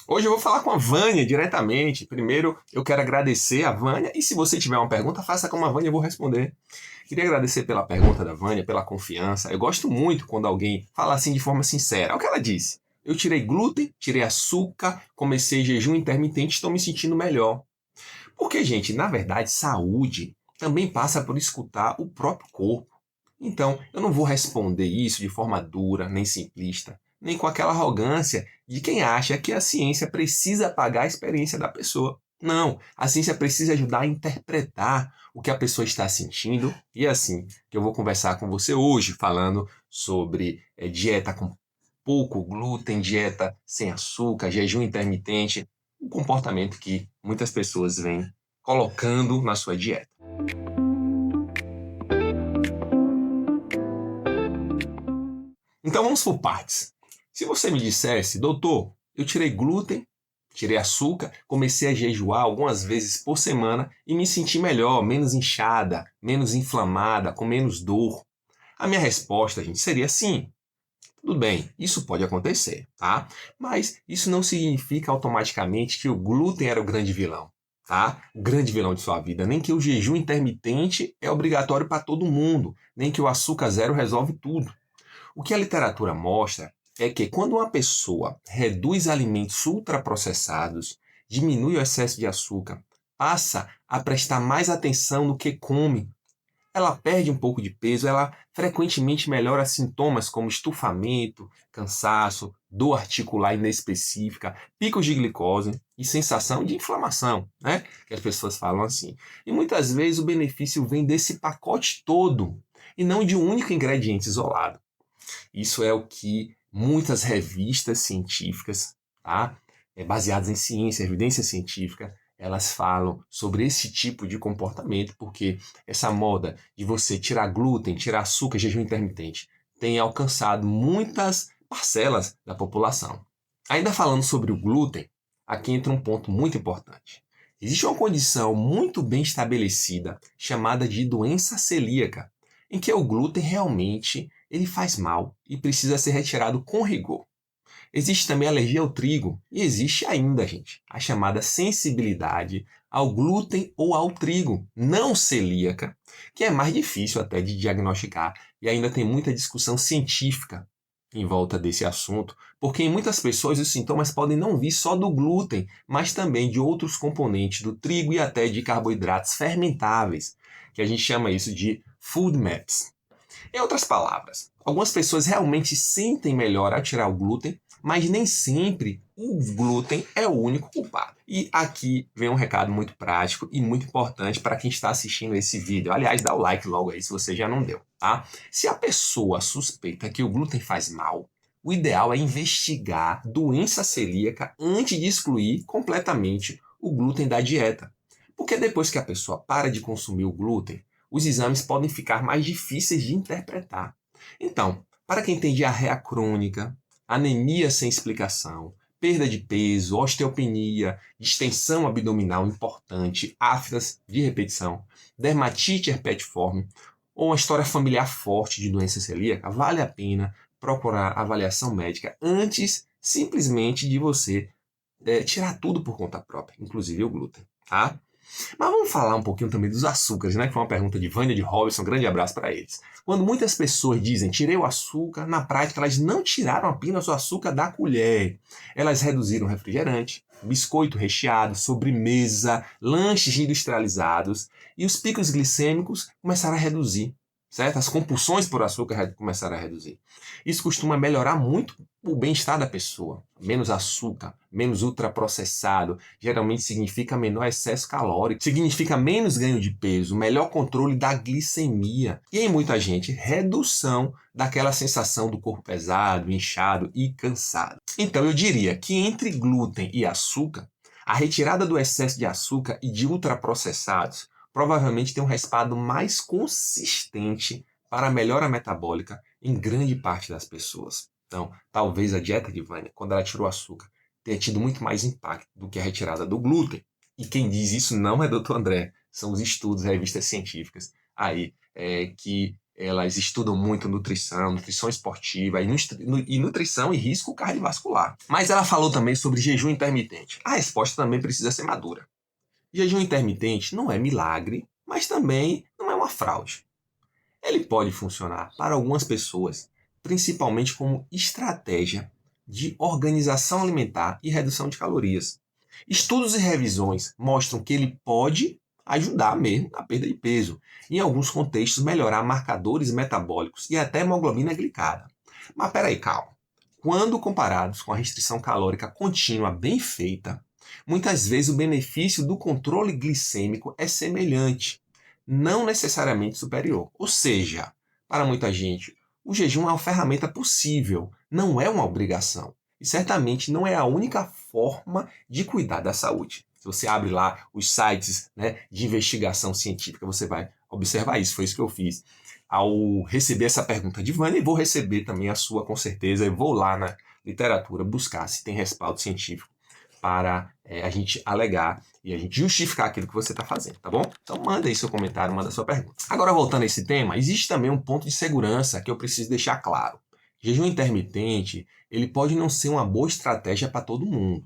Hoje eu vou falar com a Vânia diretamente. Primeiro, eu quero agradecer a Vânia e se você tiver uma pergunta, faça como a Vânia, eu vou responder. Queria agradecer pela pergunta da Vânia, pela confiança. Eu gosto muito quando alguém fala assim de forma sincera. É o que ela disse. Eu tirei glúten, tirei açúcar, comecei jejum intermitente, estou me sentindo melhor. Porque, gente, na verdade, saúde também passa por escutar o próprio corpo. Então, eu não vou responder isso de forma dura, nem simplista, nem com aquela arrogância de quem acha que a ciência precisa pagar a experiência da pessoa. Não, a ciência precisa ajudar a interpretar o que a pessoa está sentindo e é assim que eu vou conversar com você hoje, falando sobre dieta com pouco glúten, dieta sem açúcar, jejum intermitente, um comportamento que muitas pessoas vêm colocando na sua dieta. Então vamos por partes. Se você me dissesse, doutor, eu tirei glúten, tirei açúcar, comecei a jejuar algumas vezes por semana e me senti melhor, menos inchada, menos inflamada, com menos dor. A minha resposta, gente, seria sim. Tudo bem, isso pode acontecer, tá? Mas isso não significa automaticamente que o glúten era o grande vilão, tá? O grande vilão de sua vida. Nem que o jejum intermitente é obrigatório para todo mundo, nem que o açúcar zero resolve tudo. O que a literatura mostra é que quando uma pessoa reduz alimentos ultraprocessados, diminui o excesso de açúcar, passa a prestar mais atenção no que come, ela perde um pouco de peso, ela frequentemente melhora sintomas como estufamento, cansaço, dor articular inespecífica, picos de glicose e sensação de inflamação, né? Que as pessoas falam assim. E muitas vezes o benefício vem desse pacote todo e não de um único ingrediente isolado. Isso é o que muitas revistas científicas, tá? Baseadas em ciência, evidência científica, elas falam sobre esse tipo de comportamento, porque essa moda de você tirar glúten, tirar açúcar, jejum intermitente, tem alcançado muitas parcelas da população. Ainda falando sobre o glúten, aqui entra um ponto muito importante. Existe uma condição muito bem estabelecida chamada de doença celíaca, em que o glúten realmente ele faz mal e precisa ser retirado com rigor. Existe também a alergia ao trigo e existe ainda, gente, a chamada sensibilidade ao glúten ou ao trigo não celíaca, que é mais difícil até de diagnosticar e ainda tem muita discussão científica em volta desse assunto, porque em muitas pessoas os sintomas podem não vir só do glúten, mas também de outros componentes do trigo e até de carboidratos fermentáveis, que a gente chama isso de food maps. Em outras palavras, algumas pessoas realmente sentem melhor ao tirar o glúten, mas nem sempre o glúten é o único culpado. E aqui vem um recado muito prático e muito importante para quem está assistindo esse vídeo. Aliás, dá o like logo aí se você já não deu, tá? Se a pessoa suspeita que o glúten faz mal, o ideal é investigar doença celíaca antes de excluir completamente o glúten da dieta. Porque depois que a pessoa para de consumir o glúten, os exames podem ficar mais difíceis de interpretar. Então, para quem tem diarreia crônica, anemia sem explicação, perda de peso, osteopenia, distensão abdominal importante, aftas de repetição, dermatite herpetiforme ou uma história familiar forte de doença celíaca, vale a pena procurar avaliação médica antes simplesmente de você tirar tudo por conta própria, inclusive o glúten, tá? Mas vamos falar um pouquinho também dos açúcares, né? Que foi uma pergunta de Vânia de Robson, um grande abraço para eles. Quando muitas pessoas dizem tirei o açúcar, na prática elas não tiraram apenas o açúcar da colher. Elas reduziram refrigerante, biscoito recheado, sobremesa, lanches industrializados e os picos glicêmicos começaram a reduzir, certo? As compulsões por açúcar começaram a reduzir. Isso costuma melhorar muito o bem-estar da pessoa. Menos açúcar, menos ultraprocessado, geralmente significa menor excesso calórico, significa menos ganho de peso, melhor controle da glicemia e em muita gente, redução daquela sensação do corpo pesado, inchado e cansado. Então eu diria que entre glúten e açúcar, a retirada do excesso de açúcar e de ultraprocessados provavelmente tem um respaldo mais consistente para a melhora metabólica em grande parte das pessoas. Então, talvez a dieta de Vânia, quando ela tirou o açúcar, tenha tido muito mais impacto do que a retirada do glúten. E quem diz isso não é Dr. André, são os estudos, revistas científicas aí que elas estudam muito nutrição esportiva e nutrição e risco cardiovascular. Mas ela falou também sobre jejum intermitente. A resposta também precisa ser madura. Jejum intermitente não é milagre, mas também não é uma fraude. Ele pode funcionar para algumas pessoas, principalmente como estratégia de organização alimentar e redução de calorias. Estudos e revisões mostram que ele pode ajudar mesmo na perda de peso, em alguns contextos melhorar marcadores metabólicos e até hemoglobina glicada. Mas peraí, calma. Quando comparados com a restrição calórica contínua bem feita, muitas vezes o benefício do controle glicêmico é semelhante, não necessariamente superior. Ou seja, para muita gente, o jejum é uma ferramenta possível, não é uma obrigação. E certamente não é a única forma de cuidar da saúde. Se você abre lá os sites, né, de investigação científica, você vai observar isso. Foi isso que eu fiz ao receber essa pergunta de Vânia, e vou receber também a sua, com certeza. Eu vou lá na literatura buscar se tem respaldo científico para a gente alegar e a gente justificar aquilo que você está fazendo, tá bom? Então manda aí seu comentário, manda sua pergunta. Agora, voltando a esse tema, existe também um ponto de segurança que eu preciso deixar claro. Jejum intermitente, ele pode não ser uma boa estratégia para todo mundo.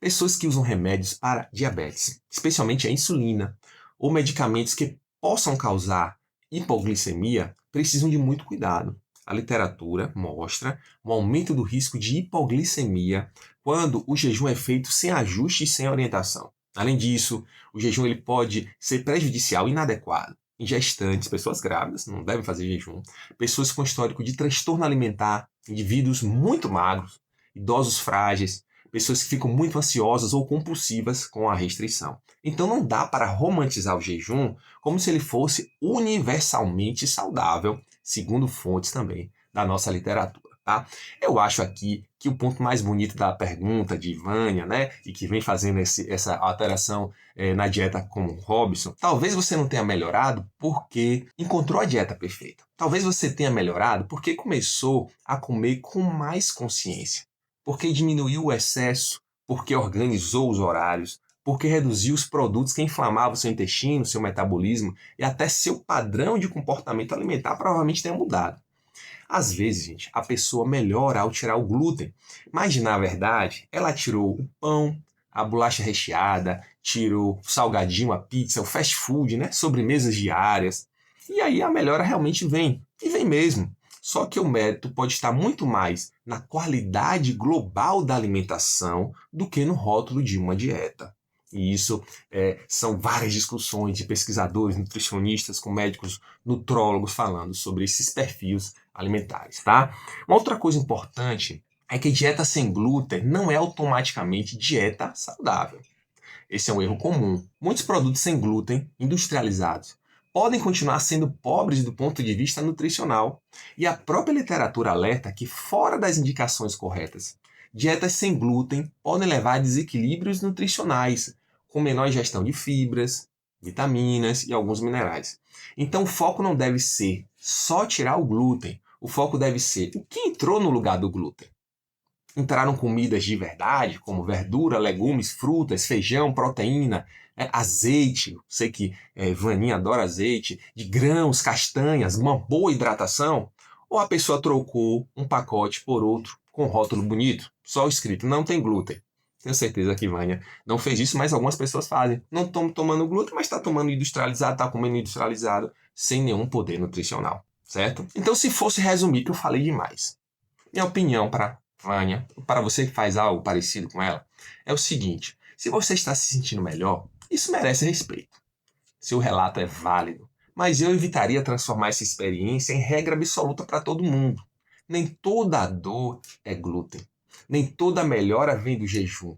Pessoas que usam remédios para diabetes, especialmente a insulina, ou medicamentos que possam causar hipoglicemia, precisam de muito cuidado. A literatura mostra um aumento do risco de hipoglicemia quando o jejum é feito sem ajuste e sem orientação. Além disso, o jejum ele pode ser prejudicial e inadequado. Em gestantes, pessoas grávidas não devem fazer jejum, pessoas com histórico de transtorno alimentar, indivíduos muito magros, idosos frágeis, pessoas que ficam muito ansiosas ou compulsivas com a restrição. Então não dá para romantizar o jejum como se ele fosse universalmente saudável, segundo fontes também da nossa literatura. Tá? Eu acho aqui que o ponto mais bonito da pergunta de Vânia, né, e que vem fazendo essa alteração na dieta com o Robson, talvez você não tenha melhorado porque encontrou a dieta perfeita. Talvez você tenha melhorado porque começou a comer com mais consciência, porque diminuiu o excesso, porque organizou os horários, porque reduziu os produtos que inflamavam seu intestino, seu metabolismo e até seu padrão de comportamento alimentar provavelmente tenha mudado. Às vezes, gente, a pessoa melhora ao tirar o glúten, mas na verdade ela tirou o pão, a bolacha recheada, tirou o salgadinho, a pizza, o fast food, né? Sobremesas diárias. E aí a melhora realmente vem, e vem mesmo. Só que o mérito pode estar muito mais na qualidade global da alimentação do que no rótulo de uma dieta. E isso são várias discussões de pesquisadores, nutricionistas, com médicos, nutrólogos falando sobre esses perfis alimentares, tá? Uma outra coisa importante é que dieta sem glúten não é automaticamente dieta saudável. Esse é um erro comum. Muitos produtos sem glúten, industrializados, podem continuar sendo pobres do ponto de vista nutricional. E a própria literatura alerta que, fora das indicações corretas, dietas sem glúten podem levar a desequilíbrios nutricionais, com menor ingestão de fibras, vitaminas e alguns minerais. Então o foco não deve ser só tirar o glúten, o foco deve ser o que entrou no lugar do glúten. Entraram comidas de verdade, como verdura, legumes, frutas, feijão, proteína, azeite, sei que Vaninha adora azeite, de grãos, castanhas, uma boa hidratação, ou a pessoa trocou um pacote por outro com rótulo bonito, só escrito não tem glúten. Tenho certeza que Vânia não fez isso, mas algumas pessoas fazem. Não estão tomando glúten, mas está tomando industrializado, está comendo industrializado, sem nenhum poder nutricional, certo? Então, se fosse resumir, que eu falei demais. Minha opinião para Vânia, para você que faz algo parecido com ela, é o seguinte: se você está se sentindo melhor, isso merece respeito. Seu relato é válido, mas eu evitaria transformar essa experiência em regra absoluta para todo mundo. Nem toda dor é glúten. Nem toda melhora vem do jejum.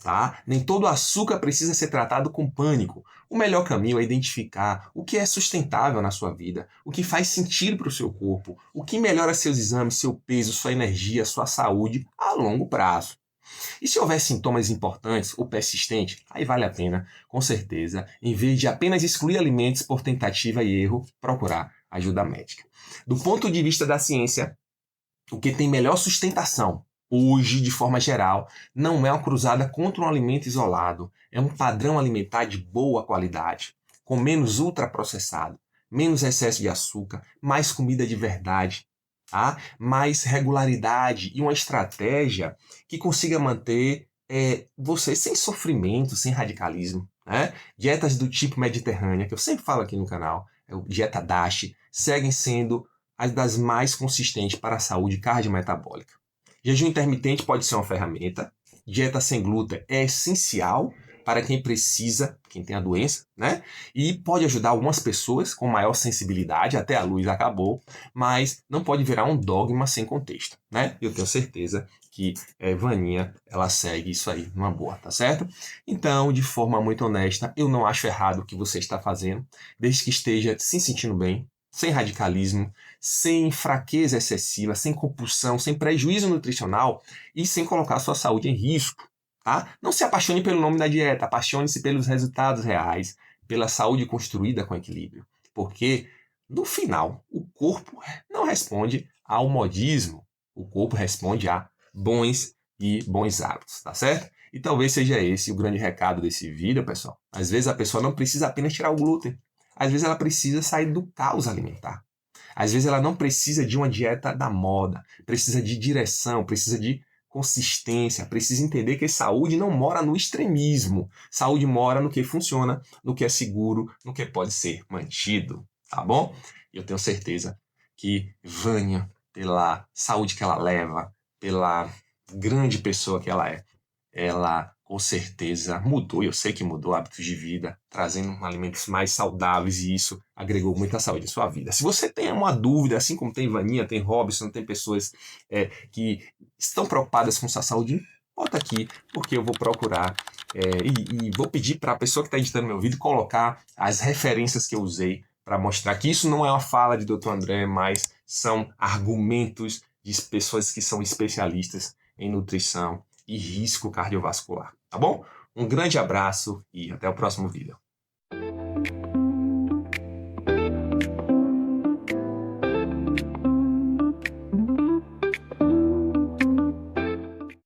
Tá? Nem todo açúcar precisa ser tratado com pânico. O melhor caminho é identificar o que é sustentável na sua vida, o que faz sentido para o seu corpo, o que melhora seus exames, seu peso, sua energia, sua saúde a longo prazo. E se houver sintomas importantes ou persistentes, aí vale a pena, com certeza, em vez de apenas excluir alimentos por tentativa e erro, procurar ajuda médica. Do ponto de vista da ciência, o que tem melhor sustentação hoje, de forma geral, não é uma cruzada contra um alimento isolado, é um padrão alimentar de boa qualidade, com menos ultraprocessado, menos excesso de açúcar, mais comida de verdade, tá? Mais regularidade e uma estratégia que consiga manter você sem sofrimento, sem radicalismo, né? Dietas do tipo mediterrânea, que eu sempre falo aqui no canal, dieta DASH, seguem sendo as das mais consistentes para a saúde cardiometabólica. Jejum intermitente pode ser uma ferramenta. Dieta sem glúten é essencial para quem precisa, quem tem a doença, né? E pode ajudar algumas pessoas com maior sensibilidade, até a luz acabou, mas não pode virar um dogma sem contexto, né? Eu tenho certeza que Vaninha, ela segue isso aí numa boa, tá certo? Então, de forma muito honesta, eu não acho errado o que você está fazendo, desde que esteja se sentindo bem, sem radicalismo, sem fraqueza excessiva, sem compulsão, sem prejuízo nutricional e sem colocar a sua saúde em risco. Tá? Não se apaixone pelo nome da dieta, apaixone-se pelos resultados reais, pela saúde construída com equilíbrio. Porque, no final, o corpo não responde ao modismo, o corpo responde a bons hábitos, tá certo? E talvez seja esse o grande recado desse vídeo, pessoal. Às vezes a pessoa não precisa apenas tirar o glúten, às vezes ela precisa sair do caos alimentar. Às vezes ela não precisa de uma dieta da moda, precisa de direção, precisa de consistência, precisa entender que saúde não mora no extremismo. Saúde mora no que funciona, no que é seguro, no que pode ser mantido, tá bom? E eu tenho certeza que Vânia, pela saúde que ela leva, pela grande pessoa que ela com certeza mudou, eu sei que mudou hábitos de vida, trazendo alimentos mais saudáveis e isso agregou muita saúde à sua vida. Se você tem uma dúvida, assim como tem Vaninha, tem Robson, tem pessoas que estão preocupadas com sua saúde, bota aqui, porque eu vou procurar e vou pedir para a pessoa que está editando meu vídeo colocar as referências que eu usei para mostrar que isso não é uma fala de Dr. André, mas são argumentos de pessoas que são especialistas em nutrição e risco cardiovascular, tá bom? Um grande abraço e até o próximo vídeo.